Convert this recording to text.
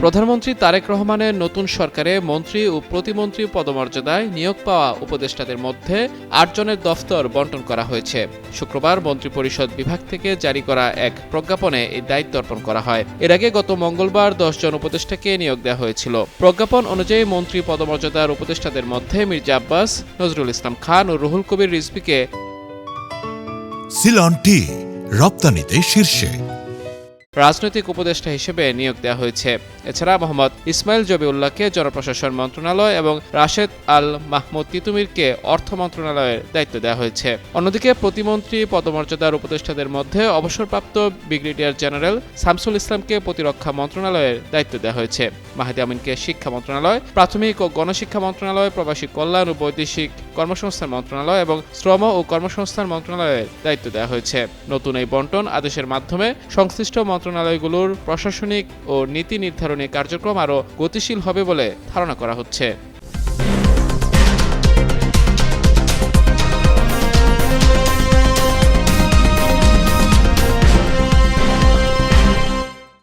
প্রধানমন্ত্রী তারেক রহমানের নতুন সরকারে মন্ত্রী ও প্রতিমন্ত্রী পদমর্যাদায় নিয়োগ পাওয়া উপদেষ্টাদের মধ্যে ৮ জনের দফতর বণ্টন করা হয়েছে। শুক্রবার মন্ত্রিপরিষদ বিভাগ থেকে জারি করা এক প্রজ্ঞাপনে এই দায়িত্ব অর্পণ করা হয়। এর আগে গত মঙ্গলবার ১০ জন উপদেষ্টাকে নিয়োগ দেওয়া হয়েছিল। প্রজ্ঞাপন অনুযায়ী মন্ত্রী পদমর্যাদার উপদেষ্টাদের মধ্যে মির্জা আব্বাস, নজরুল ইসলাম খান ও রুহুল কবির রিজভীকে সিলন টি রপ্তানিতে শীর্ষে রাজনৈতিক উপদেষ্টা হিসেবে নিয়োগ দেওয়া হয়েছে। এছাড়া মোহাম্মদ ইসমাইল জবিউল্লাহকে জনপ্রশাসন মন্ত্রণালয় এবং রাশেদ আল মাহমুদ তিতুমিরকে অর্থ মন্ত্রণালয়ের দায়িত্ব দেওয়া হয়েছে। অন্যদিকে প্রতিমন্ত্রী পদমর্যাদার উপদেষ্টাদের মধ্যে অবসরপ্রাপ্ত ব্রিগেডিয়ার জেনারেল শামসুল ইসলামকে প্রতিরক্ষা মন্ত্রণালয়ের দায়িত্ব দেওয়া হয়েছে। মাহিদি আমিনকে শিক্ষা মন্ত্রণালয়, প্রাথমিক ও গণশিক্ষা মন্ত্রণালয়, প্রবাসী কল্যাণ ও বৈদেশিক কর্মসংস্থান মন্ত্রণালয় এবং শ্রম ও কর্মসংস্থান মন্ত্রণালয়ের দায়িত্ব দেওয়া হয়েছে। নতুন এই বণ্টন আদেশের মাধ্যমে সংশ্লিষ্ট মন্ত্রণালয়গুলোর প্রশাসনিক ও নীতি নির্ধারণী কার্যক্রম আরও গতিশীল হবে বলে ধারণা করা হচ্ছে।